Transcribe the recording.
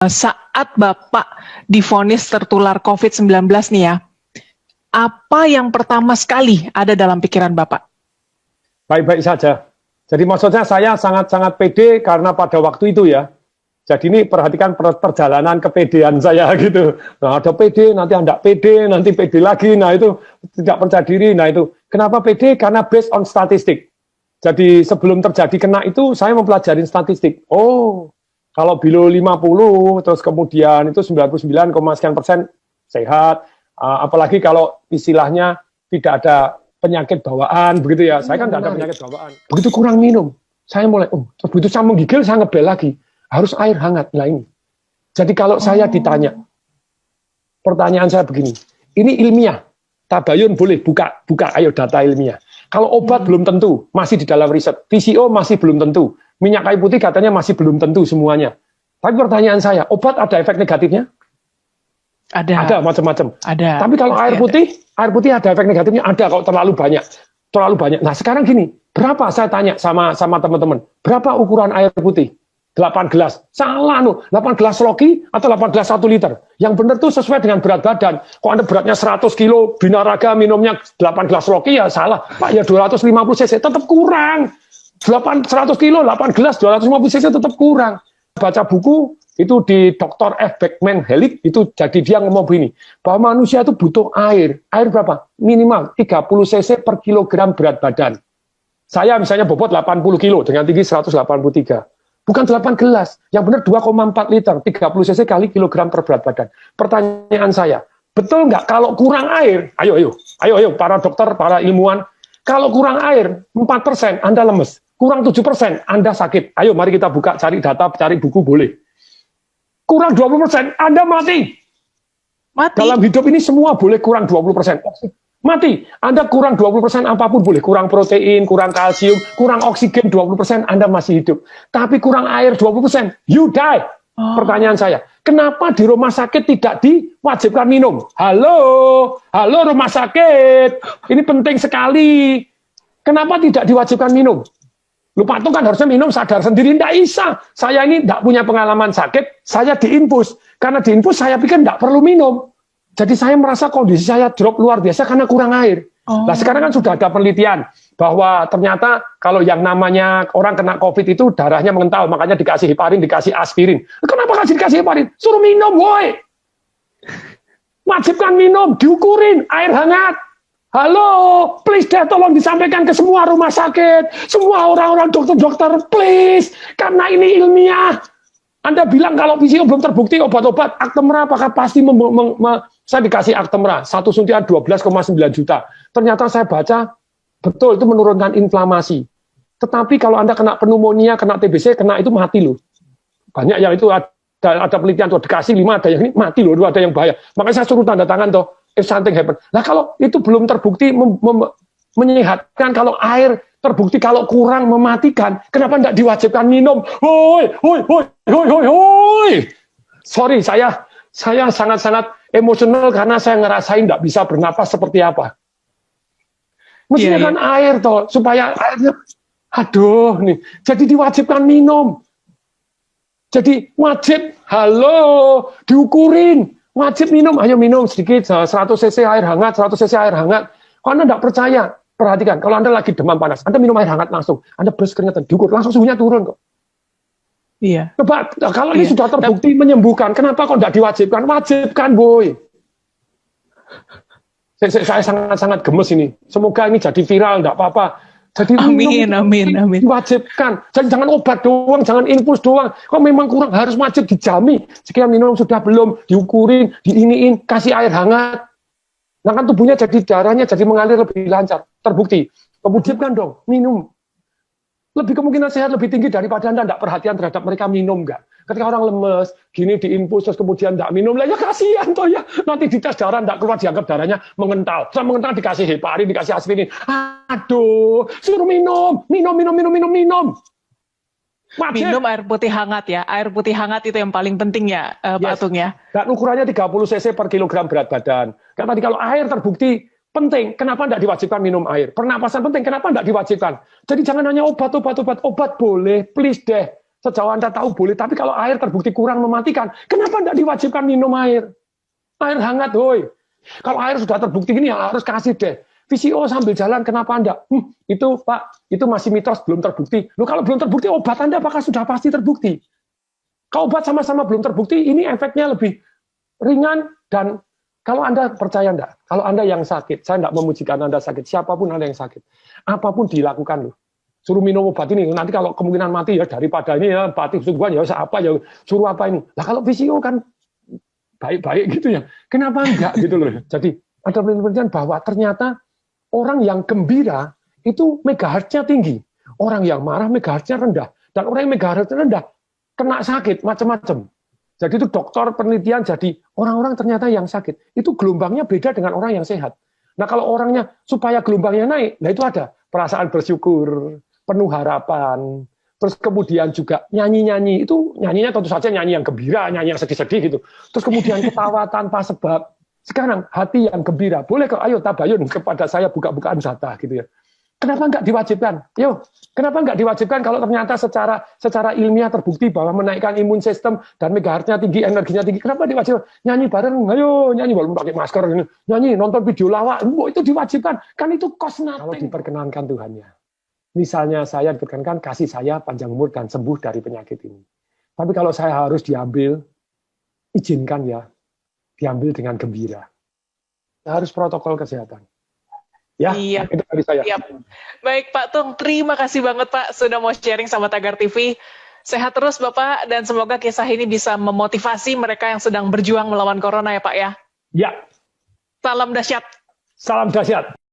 Saat Bapak divonis tertular COVID-19 nih ya, apa yang pertama sekali ada dalam pikiran Bapak? Baik-baik saja. Jadi maksudnya saya sangat-sangat pede karena pada waktu itu ya. Jadi ini perhatikan perjalanan kepedean saya gitu. Nah ada pede, nanti tidak pede, nanti pede lagi. Nah itu tidak percaya diri. Nah itu kenapa pede? Karena based on statistik. Jadi sebelum terjadi kena itu saya mempelajari statistik. Oh, kalau below 50 terus kemudian itu 99, sekian persen sehat. Apalagi kalau istilahnya tidak ada penyakit bawaan begitu ya. Saya kan tidak ada penyakit bawaan. Begitu kurang minum, saya mulai begitu saya menggigil saya ngebel lagi. Harus air hangat. Nah ini. Jadi kalau saya ditanya, pertanyaan saya begini. Ini ilmiah. Tabayun boleh buka ayo data ilmiah. Kalau obat belum tentu, masih di dalam riset. PCO masih belum tentu. Minyak kayu putih katanya masih belum tentu semuanya. Tapi pertanyaan saya, obat ada efek negatifnya? Ada macam-macam. Tapi kalau air putih ada efek negatifnya? Ada kalau terlalu banyak. Terlalu banyak. Nah sekarang gini, berapa saya tanya sama teman-teman, berapa ukuran air putih? 8 gelas. Salah 8 gelas Loki atau 8 gelas 1 liter. Yang benar tuh sesuai dengan berat badan. Kok Anda beratnya 100 kilo, binaraga minumnya 8 gelas Loki ya salah. Pak ya 250 cc tetap kurang. 100 kilo, 8 gelas, 250 cc tetap kurang. Baca buku itu di Dr. F. Beckman Hellick itu jadi dia ngomong begini. Bahwa manusia itu butuh air. Air berapa? Minimal 30 cc per kilogram berat badan. Saya misalnya bobot 80 kilo dengan tinggi 183. Bukan 8 gelas, yang benar 2,4 liter, 30 cc kali kilogram per berat badan. Pertanyaan saya, betul nggak kalau kurang air, ayo para dokter, para ilmuwan, kalau kurang air 4% Anda lemes, kurang 7% Anda sakit. Ayo mari kita buka, cari data, cari buku boleh. Kurang 20% Anda mati. Dalam hidup ini semua boleh kurang 20%. Mati, Anda kurang 20% apapun boleh, kurang protein, kurang kalsium, kurang oksigen 20% Anda masih hidup. Tapi kurang air 20%, you die. Pertanyaan saya, kenapa di rumah sakit tidak diwajibkan minum? Halo rumah sakit, ini penting sekali. Kenapa tidak diwajibkan minum? Lupa tuh kan harusnya minum sadar sendiri, tidak bisa. Saya ini tidak punya pengalaman sakit, saya diinfus. Karena diinfus saya pikir tidak perlu minum. Jadi saya merasa kondisi saya drop luar biasa karena kurang air. Nah sekarang kan sudah ada penelitian bahwa ternyata kalau yang namanya orang kena COVID itu darahnya mengental, makanya dikasih heparin, dikasih aspirin. Kenapa dikasih heparin? Suruh minum, woi. Wajibkan minum, diukurin, air hangat. Halo, please deh tolong disampaikan ke semua rumah sakit, semua orang-orang dokter-dokter, please. Karena ini ilmiah. Anda bilang kalau PCO belum terbukti obat-obat, Actemra apakah pasti saya dikasih Actemra, satu suntian 12,9 juta. Ternyata saya baca, betul itu menurunkan inflamasi. Tetapi kalau Anda kena pneumonia, kena TBC, kena itu mati loh. Banyak yang itu ada penelitian tuh, dikasih 5, ada yang ini mati loh, ada yang bahaya. Makanya saya suruh tanda tangan tuh, if something happen. Nah kalau itu belum terbukti menyehatkan, kalau air terbukti kalau kurang mematikan, kenapa tidak diwajibkan minum? Hoi. Sorry, saya sangat-sangat emosional karena saya ngerasain tidak bisa bernapas seperti apa. Mestinya kan air toh, supaya airnya, aduh nih, jadi diwajibkan minum. Jadi wajib, diukurin, wajib minum, ayo minum sedikit, 100 cc air hangat, 100 cc air hangat. Kalau Anda tidak percaya, perhatikan, kalau Anda lagi demam panas, Anda minum air hangat langsung, Anda berus keringetan, diukur, langsung suhunya turun kok. Iya. Coba, kalau ini sudah terbukti menyembuhkan, kenapa kok tidak diwajibkan? Wajibkan, boy. Saya sangat-sangat gemes ini. Semoga ini jadi viral, tidak apa-apa. Jadi amin. Diwajibkan. Jadi jangan obat doang, jangan infus doang. Kalau memang kurang harus wajib dijamin. Sekian minum sudah belum, diukurin, diiniin, kasih air hangat. Nah kan tubuhnya jadi darahnya jadi mengalir lebih lancar. Terbukti. Kemudian dong, minum. Lebih kemungkinan sehat lebih tinggi daripada Anda tidak perhatian terhadap mereka minum nggak. Ketika orang lemes, gini diinfus terus kemudian tidak minum, lah ya kasihan toh ya. Nanti dites darah tidak keluar, dianggap darahnya mengental. Setelah mengental dikasih heparin, dikasih aspirin. Aduh, suruh minum. Wajib. Minum air putih hangat ya. Air putih hangat itu yang paling penting ya, Pak Atung ya. Dan ukurannya 30 cc per kilogram berat badan. Karena tadi kalau air terbukti penting, kenapa tidak diwajibkan minum air? Pernapasan penting, kenapa tidak diwajibkan? Jadi jangan hanya obat boleh, please deh. Sejauh Anda tahu boleh, tapi kalau air terbukti kurang mematikan, kenapa tidak diwajibkan minum air? Air hangat, hoi. Kalau air sudah terbukti ini ya harus kasih deh. VCO sambil jalan, kenapa Anda? Itu Pak, itu masih mitos, belum terbukti. Loh kalau belum terbukti, obat Anda apakah sudah pasti terbukti? Kalau obat sama-sama belum terbukti, ini efeknya lebih ringan. Dan kalau Anda percaya enggak, kalau Anda yang sakit, saya enggak memujikan Anda sakit, siapapun Anda yang sakit, apapun dilakukan loh. Suruh minum obat ini, nanti kalau kemungkinan mati ya daripada ini ya batik kesubuhan ya apa ya suruh apa ini. Lah kalau VCO kan baik-baik gitu ya, kenapa enggak gitu loh. Jadi ada penelitian bahwa ternyata orang yang gembira itu megahertznya tinggi, orang yang marah megahertznya rendah, dan orang yang megahertznya rendah kena sakit macam-macam. Jadi itu dokter penelitian, jadi orang-orang ternyata yang sakit itu gelombangnya beda dengan orang yang sehat. Nah kalau orangnya supaya gelombangnya naik, nah itu ada perasaan bersyukur, penuh harapan, terus kemudian juga nyanyi-nyanyi, itu nyanyinya tentu saja nyanyi yang gembira, nyanyi yang sedih-sedih gitu. Terus kemudian ketawa tanpa sebab. Sekarang hati yang gembira, boleh kok ayo tabayun kepada saya buka-bukaan data gitu ya. Kenapa nggak diwajibkan? Yo, kenapa nggak diwajibkan kalau ternyata secara ilmiah terbukti bahwa menaikkan imun sistem dan megahertznya tinggi, energinya tinggi. Kenapa diwajibkan? Nyanyi bareng, ayo nyanyi walaupun pakai masker ini, nyanyi nonton video lawak, itu diwajibkan. Kan itu cost nothing. Kalau diperkenankan Tuhannya. Misalnya saya diperkenankan kasih saya panjang umur dan sembuh dari penyakit ini. Tapi kalau saya harus diambil, izinkan ya, diambil dengan gembira. Harus protokol kesehatan. Ya, Iya. itu dari saya. Siap. Baik Pak Tung, terima kasih banget Pak sudah mau sharing sama Tagar TV. Sehat terus Bapak dan semoga kisah ini bisa memotivasi mereka yang sedang berjuang melawan corona ya Pak ya. Ya. Salam dahsyat. Salam dahsyat.